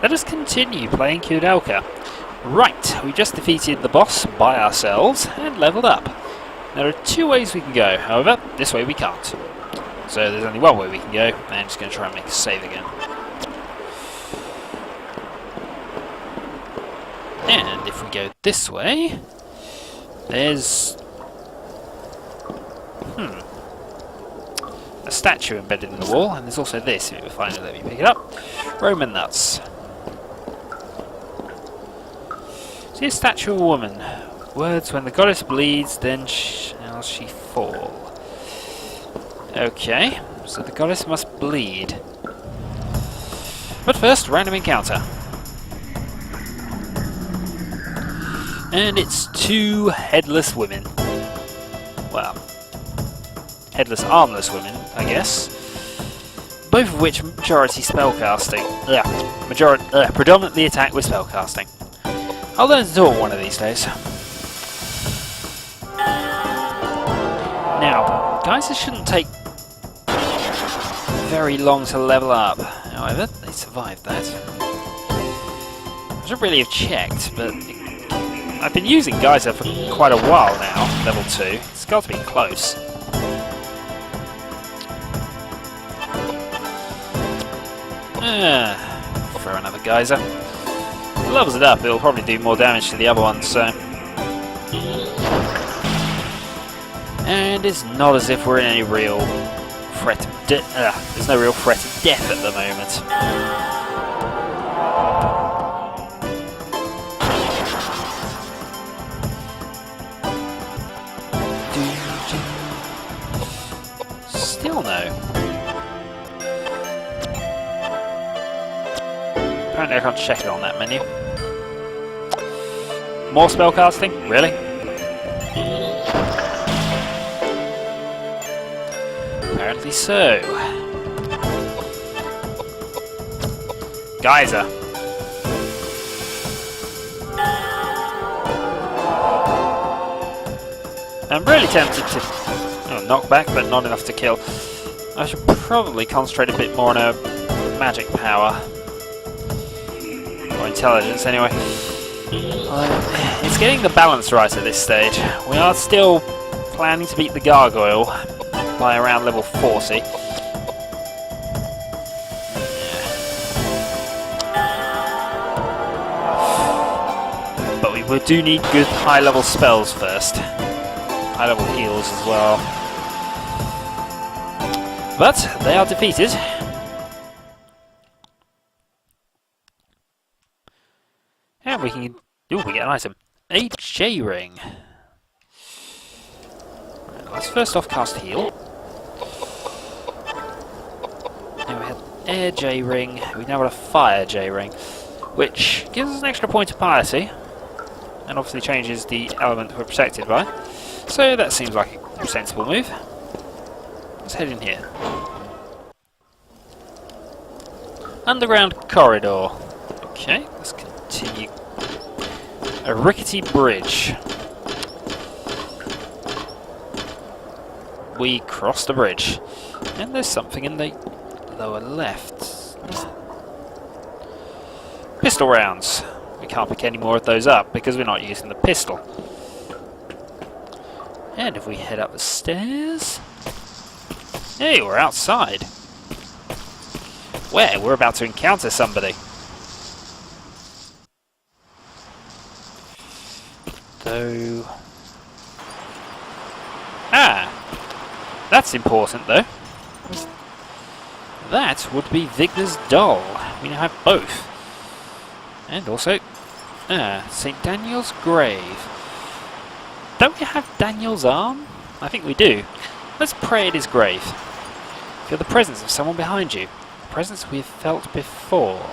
let us continue playing Koudelka. Right, we just defeated the boss by ourselves and leveled up. There are two ways we can go, however, this way we can't. So there's only one way we can go, and I'm just going to try and make a save again. And if we go this way, there's... a statue embedded in the wall, and there's also this, if it will finally let me pick it up. Roman nuts. See a statue of a woman. Words, when the goddess bleeds, then shall she fall. Okay, so the goddess must bleed. But first, random encounter. And it's two headless women. Well, headless, armless women, I guess. Both of which majority spellcasting. Predominantly attack with spellcasting. I'll learn to do it one of these days. Now, guys, this shouldn't take very long to level up. However, they survived that. I should really have checked, but I've been using Geyser for quite a while now, level 2. It's got to be close. Throw another Geyser. If it levels it up, it'll probably do more damage to the other one, so... And it's not as if we're in any real threat of there's no real threat of death at the moment. Still no. Apparently I can't check it on that menu. More spellcasting? Really? Apparently so. Geyser. I'm really tempted to knock back, but not enough to kill. I should probably concentrate a bit more on a magic power. Or intelligence, anyway. It's getting the balance right at this stage. We are still planning to beat the gargoyle by around level 40. But we do need good high-level spells first. High-level heals as well. But they are defeated. And we can... Ooh, we get an item. A J-ring. Right, let's first off cast heal. Now we have air J-ring. We now got a fire J-ring, which gives us an extra point of piety, and obviously changes the element we're protected by. So that seems like a sensible move. Let's head in here. Underground corridor. Okay, let's continue. A rickety bridge. We cross the bridge. And there's something in the lower left. Pistol rounds. We can't pick any more of those up because we're not using the pistol. And if we head up the stairs... Hey, we're outside. Where? We're about to encounter somebody. So... that's important though. That would be Vigner's doll. We now have both. And also... St. Daniel's grave. Don't we have Daniel's arm? I think we do. Let's pray at his grave. Feel the presence of someone behind you. A presence we've felt before.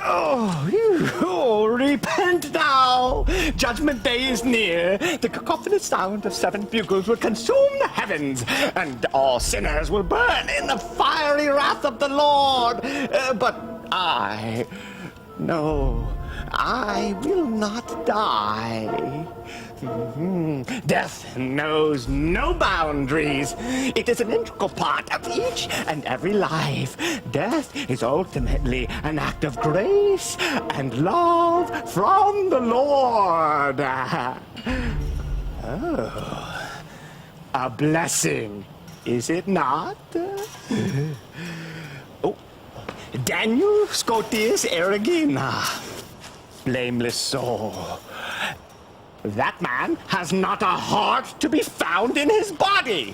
Oh, repent now! Judgment day is near. The cacophonous sound of 7 bugles will consume the heavens, and all sinners will burn in the fiery wrath of the Lord. But I know I will not die. Death knows no boundaries. It is an integral part of each and every life. Death is ultimately an act of grace and love from the Lord. Oh, a blessing, is it not? Oh, Daniel Scotius Erigena, blameless soul. That man has not a heart to be found in his body.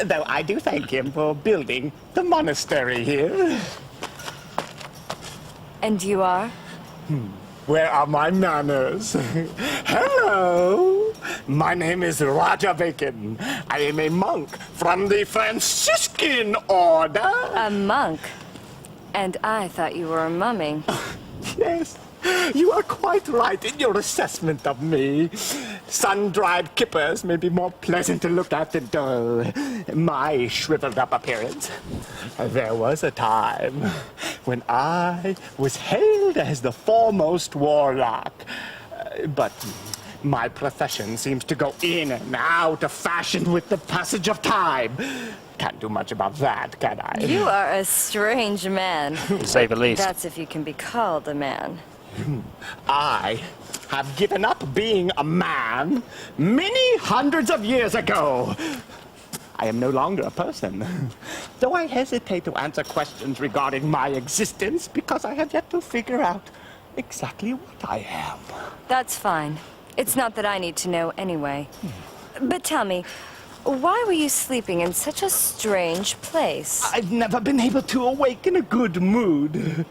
Though I do thank him for building the monastery here. And you are? Where are my manners? Hello! My name is Raja Bacon. I am a monk from the Franciscan order. A monk? And I thought you were a mummy. Yes, you are quite right in your assessment of me. Sun-dried kippers may be more pleasant to look at than my shriveled-up appearance. There was a time when I was hailed as the foremost warlock. But my profession seems to go in and out of fashion with the passage of time. Can't do much about that, can I? You are a strange man. To say the least. That's if you can be called a man. I have given up being a man many hundreds of years ago. I am no longer a person, though I hesitate to answer questions regarding my existence because I have yet to figure out exactly what I am. That's fine. It's not that I need to know anyway. But tell me, why were you sleeping in such a strange place? I've never been able to awake in a good mood.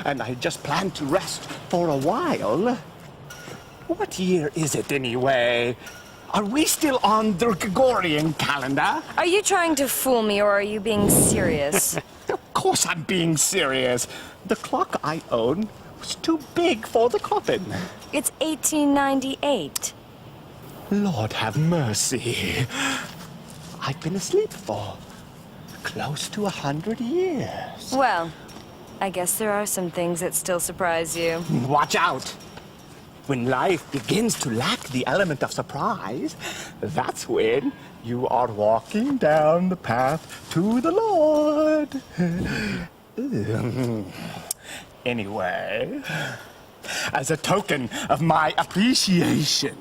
And I just planned to rest for a while. What year is it anyway? Are we still on the Gregorian calendar? Are you trying to fool me or are you being serious? Of course I'm being serious. The clock I own was too big for the coffin. It's 1898. Lord have mercy. I've been asleep for close to 100 years. Well, I guess there are some things that still surprise you. Watch out. When life begins to lack the element of surprise, that's when you are walking down the path to the Lord. Anyway, as a token of my appreciation,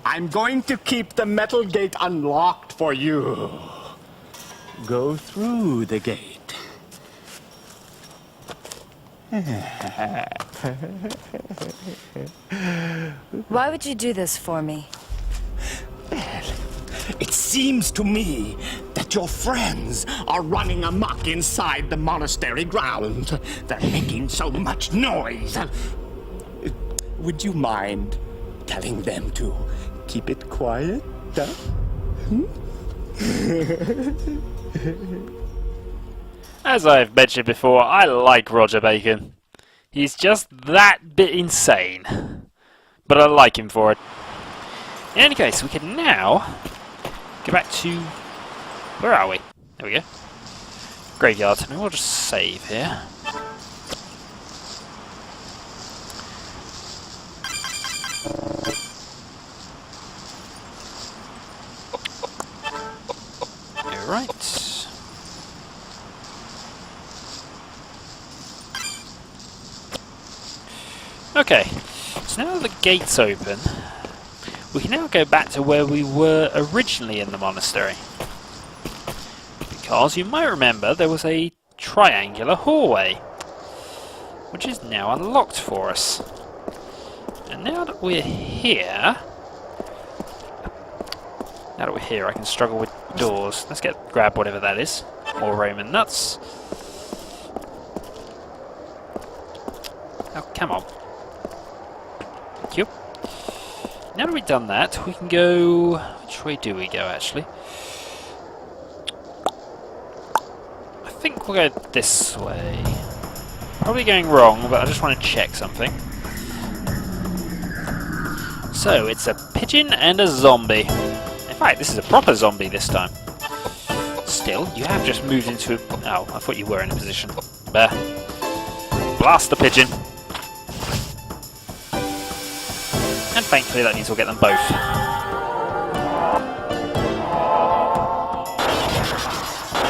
I'm going to keep the metal gate unlocked for you. Go through the gate. Why would you do this for me? Well, it seems to me that your friends are running amok inside the monastery grounds. They're making so much noise. Would you mind telling them to keep it quiet? As I've mentioned before, I like Roger Bacon. He's just that bit insane. But I like him for it. In any case, we can now go back to... Where are we? There we go. Graveyard. And we'll just save here. Alright. Okay, so now that the gate's open, we can now go back to where we were originally in the monastery. Because you might remember there was a triangular hallway, which is now unlocked for us. And now that we're here, I can struggle with doors. Let's grab whatever that is. More Roman nuts. Oh, come on. Thank you. Now that we've done that, we can go... Which way do we go, actually? I think we'll go this way. Probably going wrong, but I just want to check something. So, it's a pigeon and a zombie. In fact, this is a proper zombie this time. Still, you have just moved into... Oh, I thought you were in a position. Blast the pigeon. thankfully that means we'll get them both.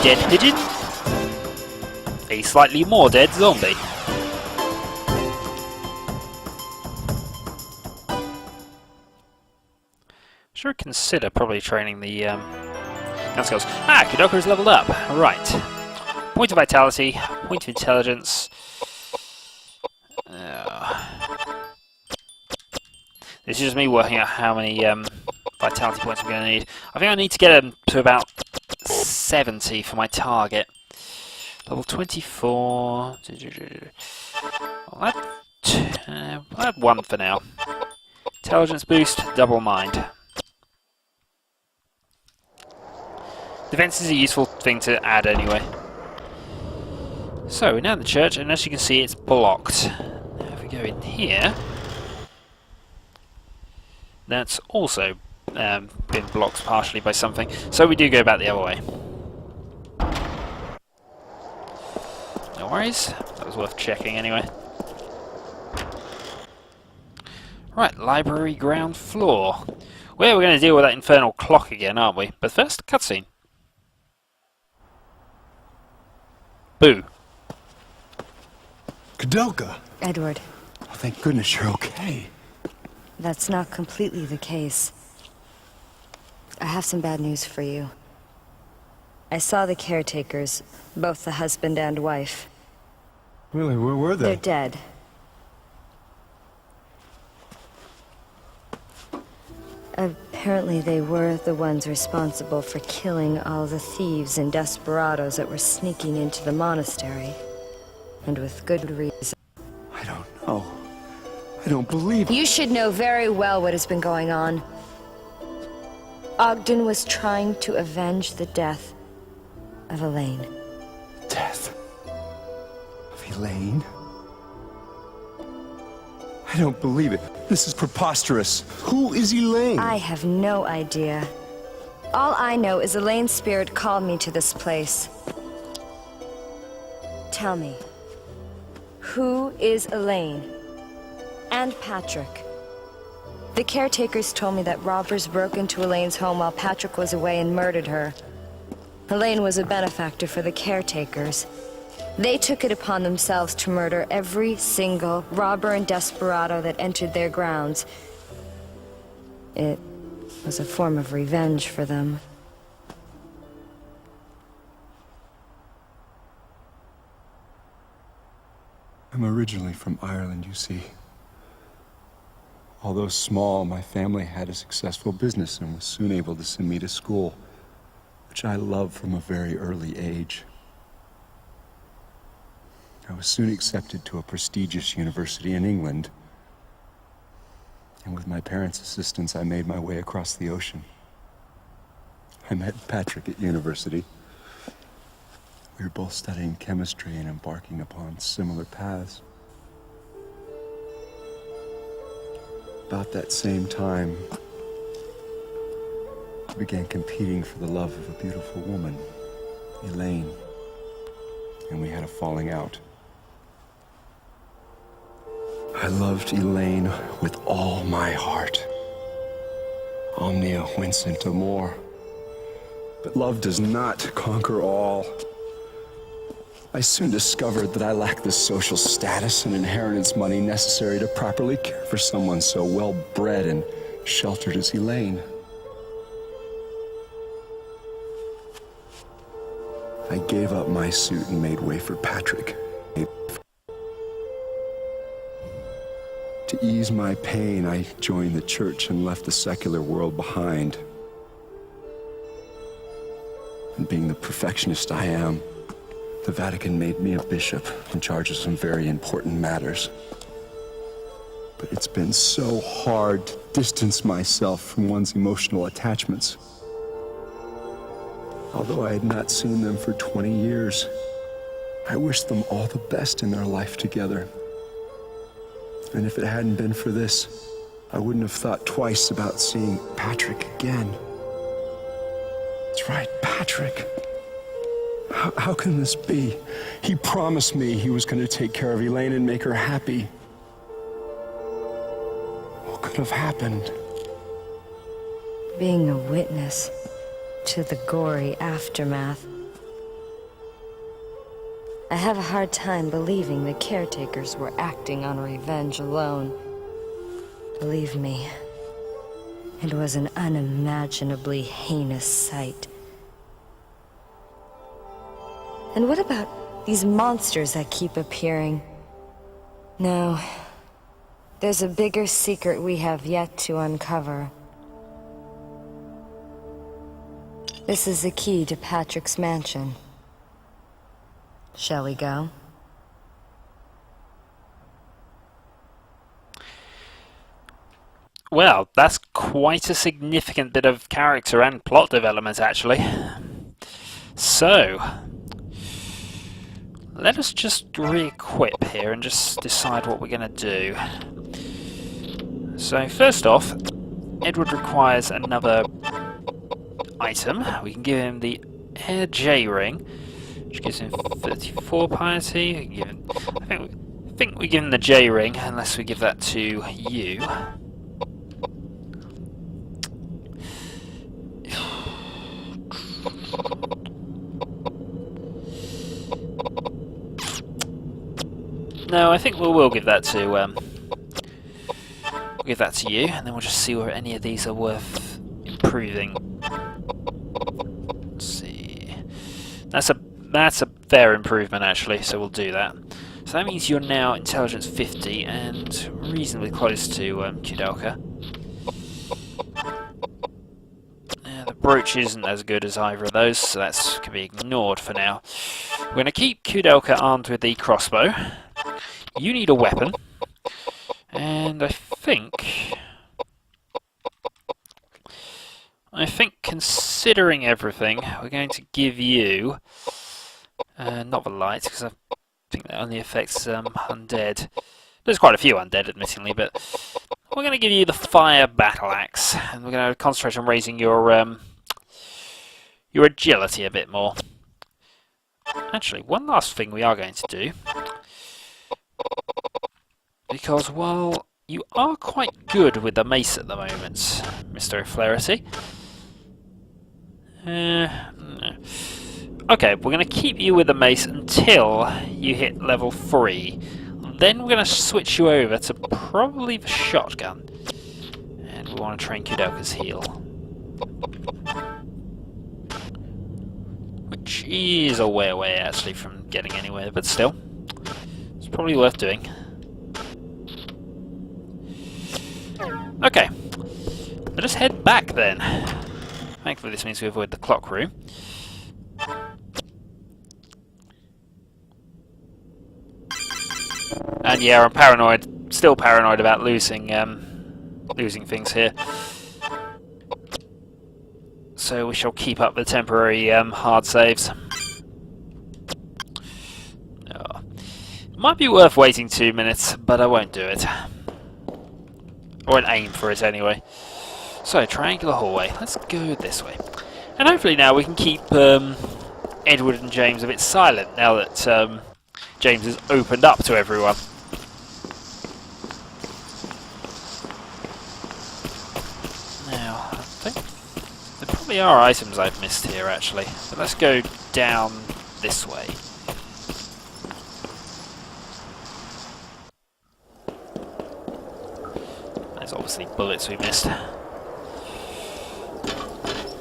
Dead pigeon. A slightly more dead zombie. Should consider probably training the gun skills. Ah, Koudelka is leveled up. Right. Point of vitality, point of intelligence. This is just me working out how many vitality points I'm going to need. I think I need to get them to about 70 for my target. Level 24. Well, I'll add 1 for now. Intelligence boost, double mind. Defense is a useful thing to add anyway. So, we're now in the church, and as you can see, it's blocked. Now, if we go in here, that's also been blocked partially by something. So we do go back the other way. No worries. That was worth checking anyway. Right, library ground floor. Well, we're going to deal with that infernal clock again, aren't we? But first, cutscene. Boo. Koudelka! Edward, Oh, thank goodness you're okay. that's not completely the case. I have some bad news for you. I saw the caretakers, both the husband and wife. Really, where were They're they? dead. Apparently they were the ones responsible for killing all the thieves and desperados that were sneaking into the monastery. And with good reason. I don't know. I don't believe it. You should know very well what has been going on. Ogden was trying to avenge the death of Elaine. Death of Elaine? I don't believe it. This is preposterous. Who is Elaine? I have no idea. All I know is Elaine's spirit called me to this place. Tell me, who is Elaine? And Patrick? The caretakers told me that robbers broke into Elaine's home while Patrick was away and murdered her. Elaine was a benefactor for the caretakers. They took it upon themselves to murder every single robber and desperado that entered their grounds. It was a form of revenge for them. I'm originally from Ireland, you see. Although small, my family had a successful business and was soon able to send me to school, which I loved from a very early age. I was soon accepted to a prestigious university in England, and with my parents' assistance, I made my way across the ocean. I met Patrick at university. We were both studying chemistry and embarking upon similar paths. About that same time, I began competing for the love of a beautiful woman, Elaine, and we had a falling out. I loved Elaine with all my heart. Omnia vincit amor. But love does not conquer all. I soon discovered that I lacked the social status and inheritance money necessary to properly care for someone so well-bred and sheltered as Elaine. I gave up my suit and made way for Patrick. To ease my pain, I joined the church and left the secular world behind. And being the perfectionist I am, the Vatican made me a bishop in charge of some very important matters. But it's been so hard to distance myself from one's emotional attachments. Although I had not seen them for 20 years, I wish them all the best in their life together. And if it hadn't been for this, I wouldn't have thought twice about seeing Patrick again. That's right, Patrick. How can this be? He promised me he was going to take care of Elaine and make her happy. What could have happened? Being a witness to the gory aftermath. I have a hard time believing the caretakers were acting on revenge alone. Believe me, it was an unimaginably heinous sight. And what about these monsters that keep appearing? No, there's a bigger secret we have yet to uncover. This is the key to Patrick's mansion. Shall we go? Well, that's quite a significant bit of character and plot development, actually. So, let us just re-equip here and just decide what we're going to do. So, first off, Edward requires another item. We can give him the Air J ring, which gives him 34 piety. We can give him, I think we give him the J ring, unless we give that to you. No, I think we will give that to we'll give that to you, and then we'll just see where any of these are worth improving. Let's see. That's a fair improvement actually, so we'll do that. So that means you're now intelligence 50 and reasonably close to Koudelka. The brooch isn't as good as either of those, so that can be ignored for now. We're going to keep Koudelka armed with the crossbow. You need a weapon, and I think considering everything, we're going to give you not the light, because I think that only affects undead. There's quite a few undead, admittingly, but we're going to give you the fire battle axe, and we're going to concentrate on raising your agility a bit more. Actually, one last thing we are going to do, because while you are quite good with the mace at the moment, Mr. O'Flaherty. Okay, we're going to keep you with the mace until you hit level 3. Then we're going to switch you over to probably the shotgun. And we want to train Koudelka's heal. Which is a way away actually from getting anywhere, but still. It's probably worth doing. Okay, let us head back then. Thankfully this means we avoid the clock room. And yeah, I'm paranoid, still paranoid about losing things here. So we shall keep up the temporary hard saves. Oh. Might be worth waiting 2 minutes, but I won't do it. I won't aim for it anyway. So, triangular hallway. Let's go this way. And hopefully now we can keep Edward and James a bit silent now that James has opened up to everyone. Now, I think there probably are items I've missed here actually. But let's go down this way. There's obviously bullets we missed.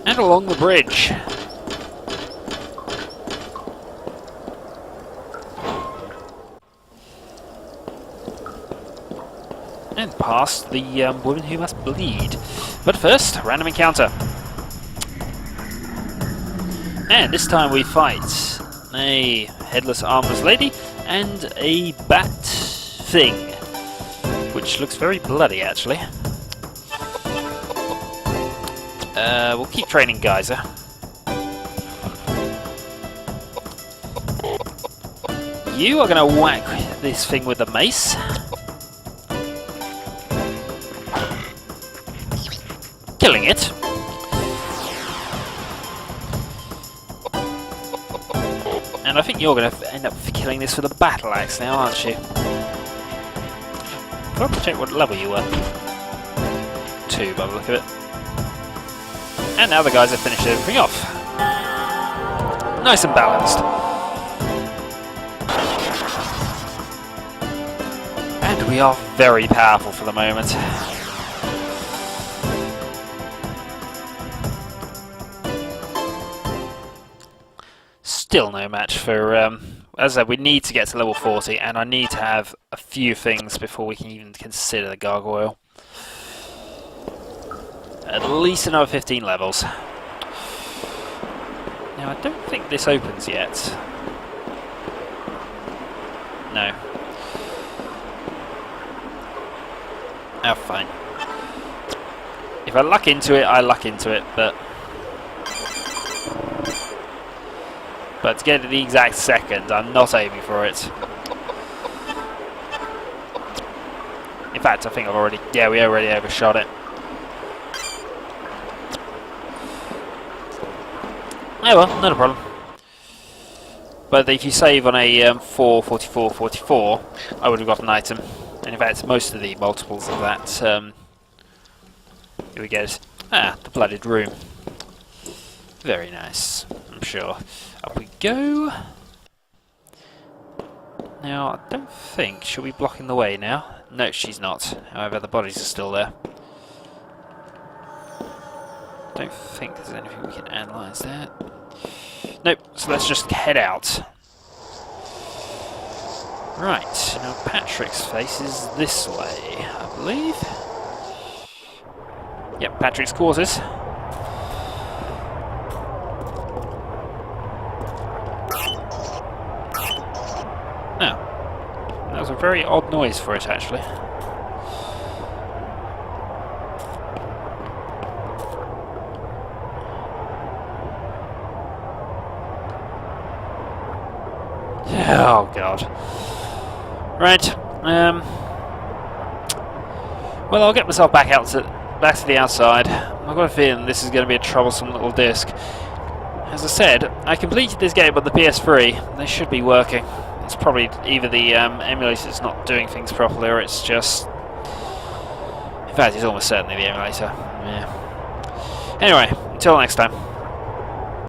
And along the bridge. And past the woman who must bleed. But first, random encounter. And this time we fight a headless armless lady and a bat thing, which looks very bloody actually. We'll keep training Geyser. You are going to whack this thing with a mace. Killing it. And I think you're going to end up killing this with a battle axe now, aren't you? I'll have to check what level you were. 2 by the look of it. And now the guys have finished everything off. Nice and balanced. And we are very powerful for the moment. Still no match for, as I said, we need to get to level 40, and I need to have a few things before we can even consider the gargoyle. At least another 15 levels. Now, I don't think this opens yet. No. Oh, fine. If I luck into it, I luck into it, but to get it the exact second, I'm not aiming for it. In fact, I think I've already... Yeah, we already overshot it. Oh well, not a problem. But if you save on a 4, 44, 44, I would have got an item. And in fact, most of the multiples of that... here we go. Ah, the blooded room. Very nice, I'm sure. Up we go. Now, I don't think she'll be blocking the way now. No, she's not. However, the bodies are still there. Don't think there's anything we can analyse there. Nope, so let's just head out. Right, now Patrick's face is this way, I believe. Yep, Patrick's quarters. Now, that was a very odd noise for it, actually. Oh god. Right. Well, I'll get myself back to the outside. I've got a feeling this is going to be a troublesome little disc. As I said, I completed this game on the PS3. They should be working. It's probably either the emulator's not doing things properly, or it's just... In fact, it's almost certainly the emulator. Yeah. Anyway, until next time.